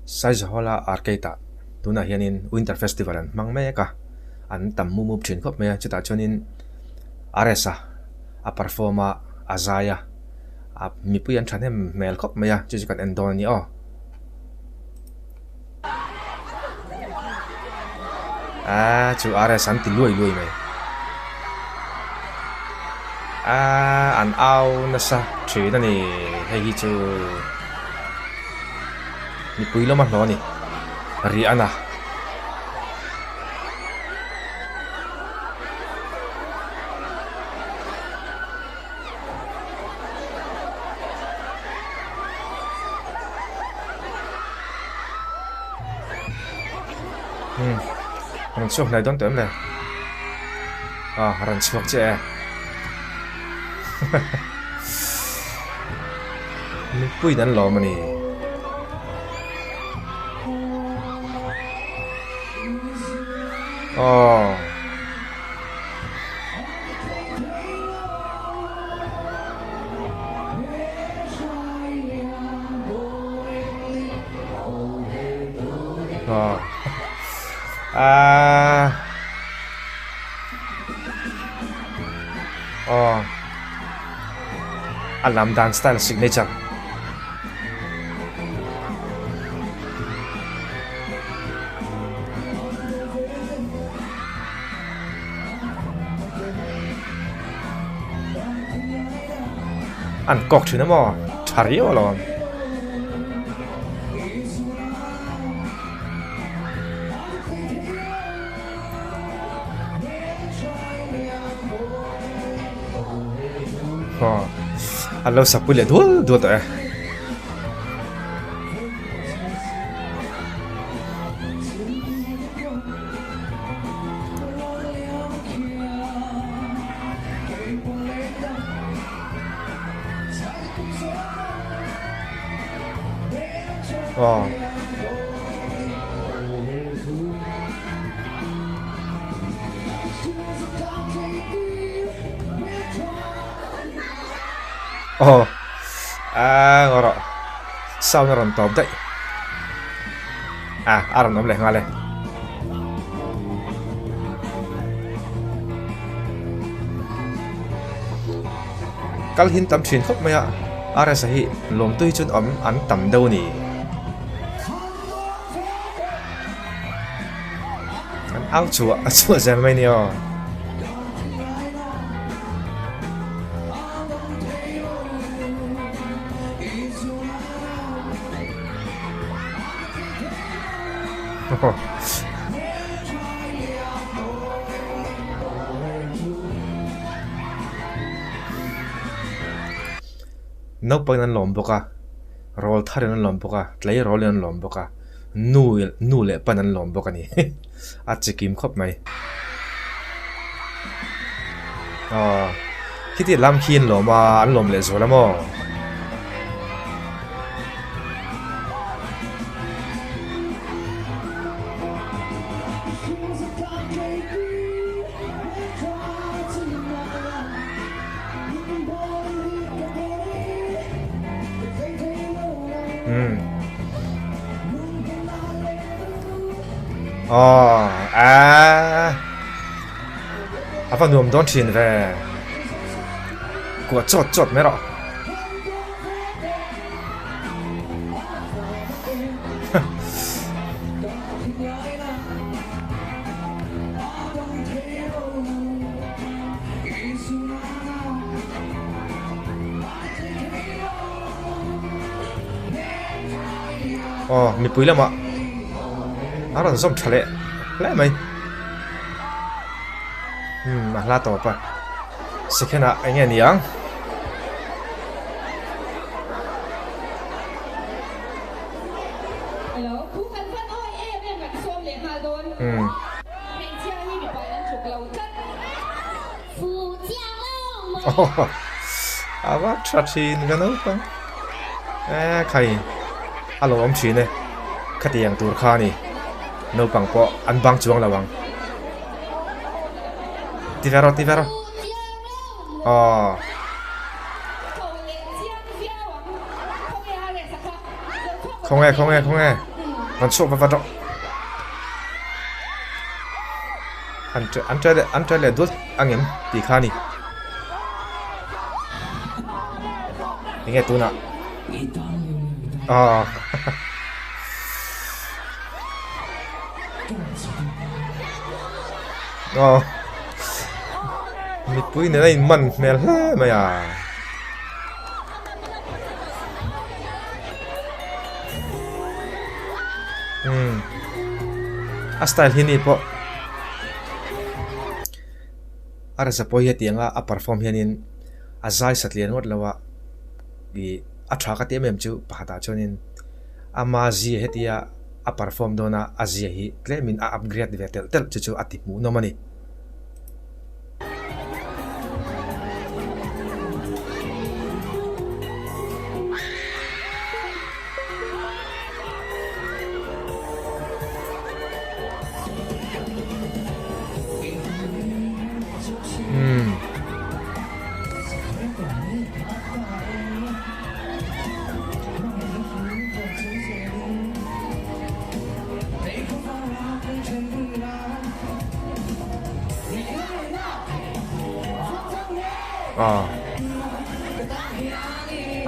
sai hola arcade tuna hianin winter festival an mang me ka an tam mu thin khop me chuta chonin aresa a performa azaya a mi puyan thanem mel khop me ya chu kan endon ni o chu ares an ti lui me an au na sa thri na ni hei hi chu mi pui lo ma lo ni ri ana ran chuak này don tem le ran chuak che mi pui dan lo ma ni alam dance style signature an kok thina mo thari olon alo sapule dul ta ngoro sao nó ron top đấy ron om le ngale kal hin tam thin khop maya ara sahi lom tui chun om an tam đâu ni an au chua zen mai ni o nấu bánh ăn lỏm bốc roll thar ăn lỏm bốc lấy roll ăn lỏm bốc nu lệ bánh ăn lỏm bốc này chỉ kim khop mày khi thì làm khiên lỏm mà ăn lỏm lệ rồi lắm à phần nuông đón tiền về của chốt mấy đó mi pui lắm ạ rồi xong trả lệ lại mày mà la tổ pa sẽ khi nào anh em nhang vắt chặt xin cái nấu không khay alo ông chị này khát tiếng tur kha ni nấu bằng po ăn băng chuông là bằng tivero không nghe ngon sốt và đó anh chơi lại đốt anh em thì khá nè nghe tôi nào mi pui này này mình mẹ lẽ mày à style hini po ara sa po hi tianga a perform hianin azai satlian ngot lawa bi atha ka te mem chu phata chonin ama ji hetia a perform dona azia hi klemin a upgrade ve tel chu atimu no mani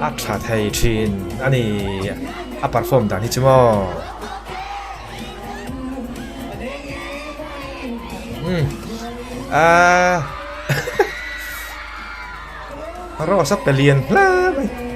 atha thei thin ani a perform dan hi chimo ro sắp pelian la mày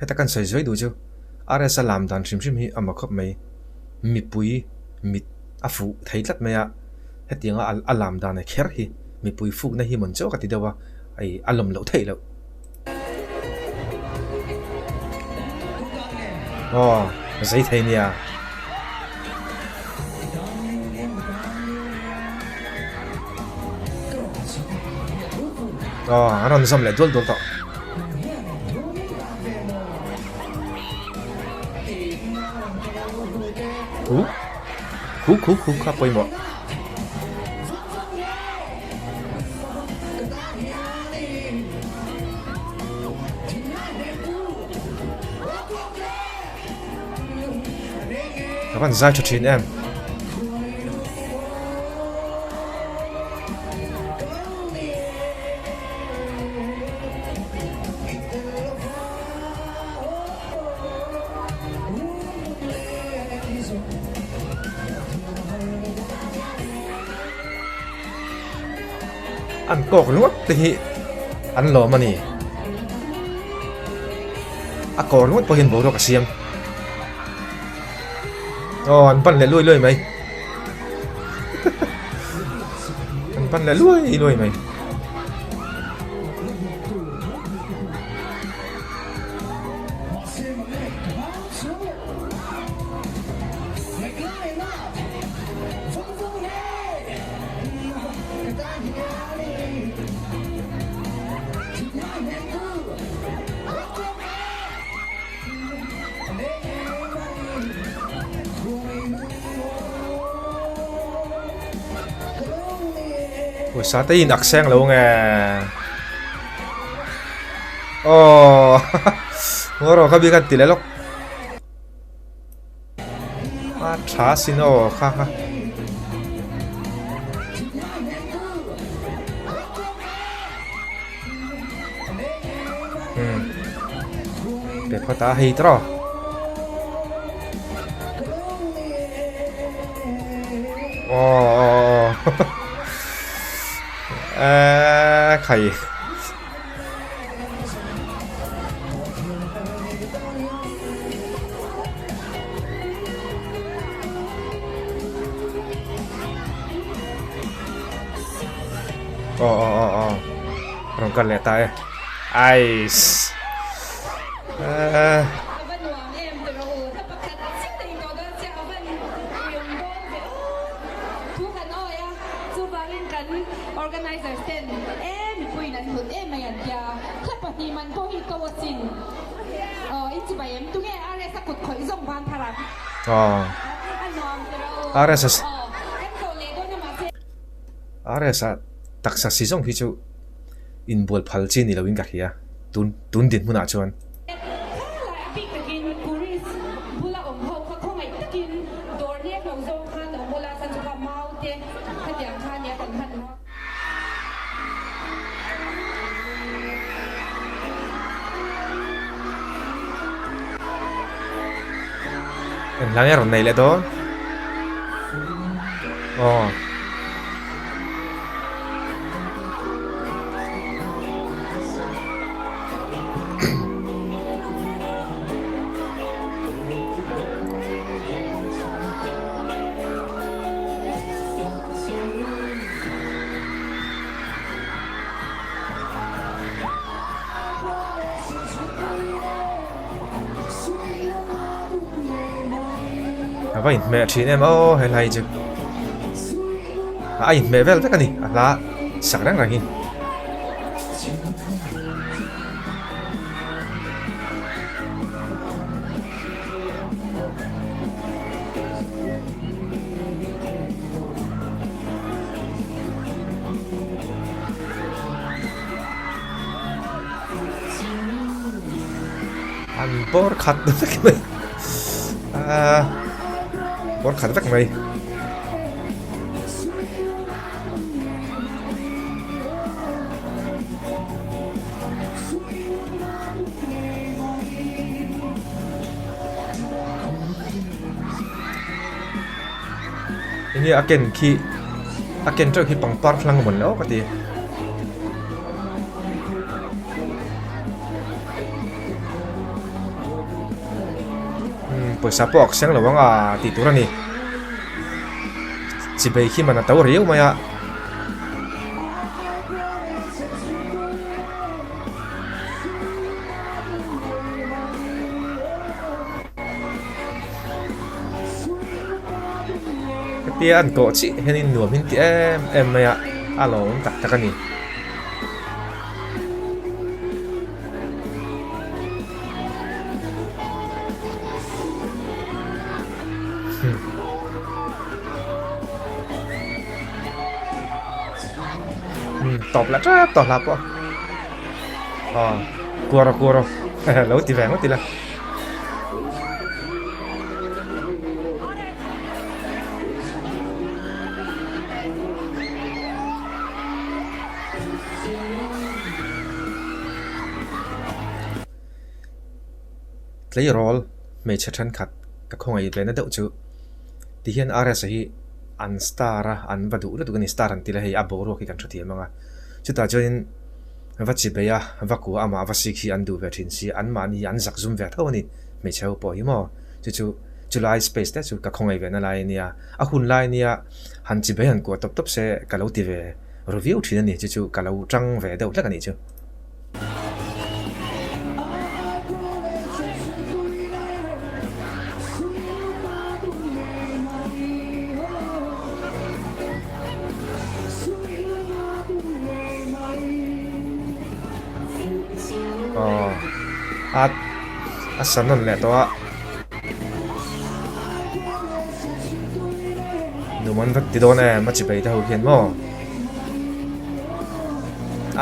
ta kan sai zoi du chu ara salam dan shim hi ama khop mai mi pui mi afu thailat maya hetianga alam dan kher hi mi pui fu na hi mon cho ka ti dawa ai alom lo thei lo zai thei nia aron zam le dol to Cú khắp quay một các bạn ra cho chín em ăn cọc luôn thì ăn lò mà nè cọc luôn có hiện bộ đồ cả xiêm ăn pan lại lui mày ăn pan lại lui mày ủa sao tới in accent luôn à ngồi rồi các bạn tìm lại lúc trả xin kha để có ta hay đó khẩy Rong cần lẹ tay ice organizer stand em quỳ là hụt em mày ăn kia khắp bát ni man po hi câu xin ít chỉ bài em tu nghe ai sẽ cột khởi rong ban thà anh nói RS RS taksa season hi chu in bol phal chi ni lawin ka hia tun din huna chuan en lang er nei le do vậy mẹ chị em hay là chứ ai mẹ về tất cả đi là sẵn đang rồi ăn bor khát cái này bor khát vắt mày ini aken trâu khi bằng par phăng mình đó cái gì buổi sáng bọc sáng là vắng à tỷ tú ra nè chỉ về khi mà nó tàu riêu mà cái tia ăn cọ chị hay nên nửa bên tia em mày alo cả cái này tọp là po cua rồi lâu thì vàng mất thì là lấy roll mấy chất chân khát các không ai lên nó đậu chứ thì hiện RS hi an star an vadu la tukani star an tila hei a Boruak kan thati manga chuta join vachi beya vaku ama vasiki an du ve thin si an mani an zak zum ve thawani me cheu po hi mo chu July space te chu ka khongai ve na lai nia a hun lai nia han chi be han ko top se ka lo ti ve review thina ni chu ka lo tang ve deuh la ka ni chu asanon le to numan vat ti don ma chi bai ta ho hian mo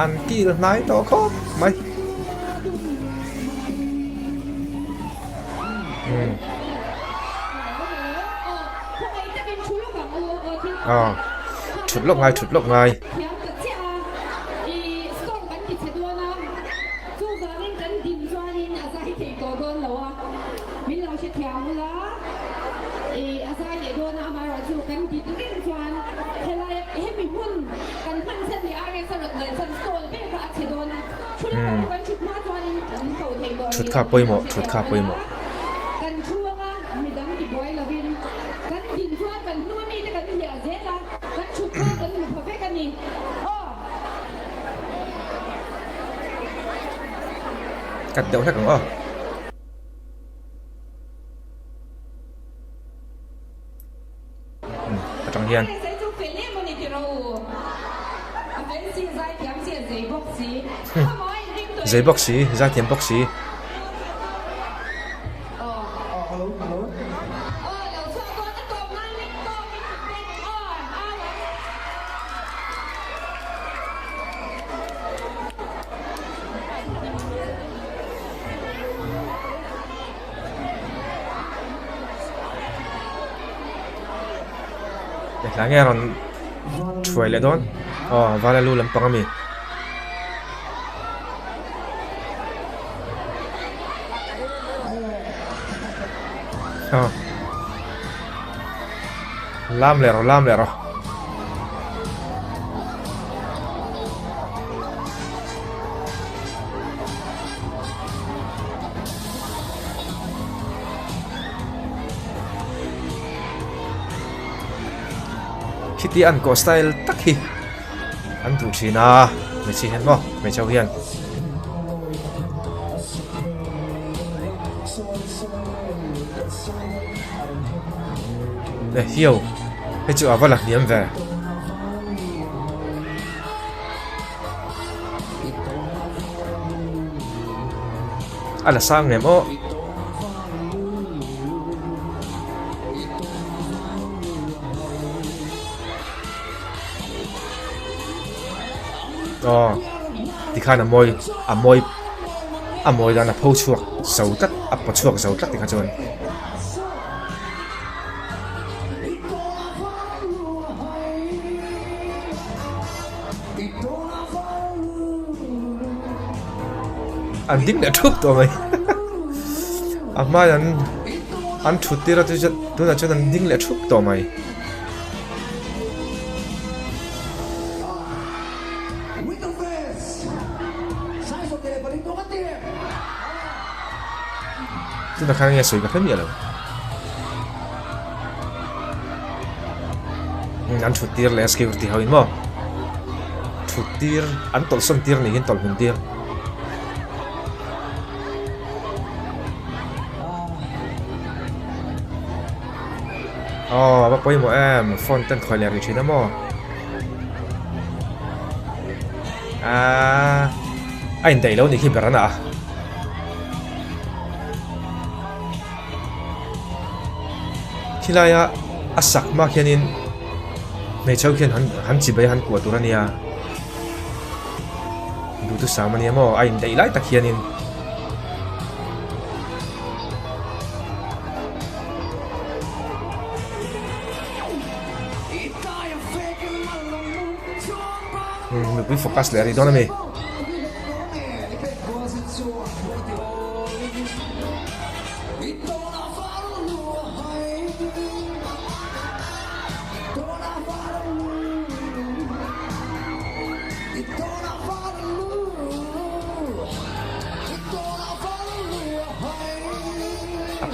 an ki nai to kho mai chụt lốc ngay chụt khá bôi mộ cắt đậu hết rồi trong hiền giấy boxy ra tiền boxy là nghe rồi chuối lại đón vale lu làm bằng mi làm lẹ rồi Kitty ăn có style tắc hi ăn thủ chỉ na mấy chị hen mo mấy cháu hiền để hiểu cái chữ ở vào là điểm về là sang ngày mo thì khai là môi đó là phô chuộc xấu tất bật chuộc xấu tất thì khai chôn anh dính đã thúc rồi mày mai anh chút tiền ra tôi là cho anh dính lại thúc rồi mày chúng ta khá nghe sủi cả phép miệng rồi anh chút tiền là security hao in mo chút tiền anh tol son tiền này hiện tol mình tiền bác bố mo em phone tên khỏi lẹ cái chuyện đó mo anh đẩy lâu thì khi bảo nó khi lại sắc mà khi nên mấy cháu khi hắn chỉ bay hắn của tôi này đủ thứ sao mà này mà anh đẩy lại ta khi nên mình cứ focus lại đi đó là mình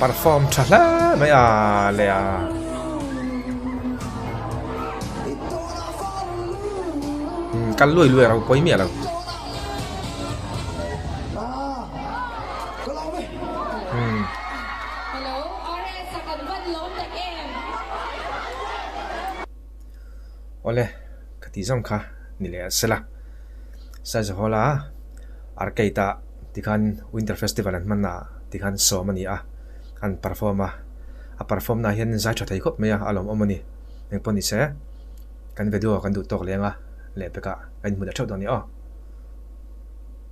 perform chala mấy lẹ căn lùi rồi quấy mẹ rồi ole kati zong kha nile sela sa zo hola arkeita tikhan winter festival an manna tikhan so mani an perform na hian zai tha thei khop meya alom omani eng poni se kan video kan du tok lenga lepeka kan mu da thot doni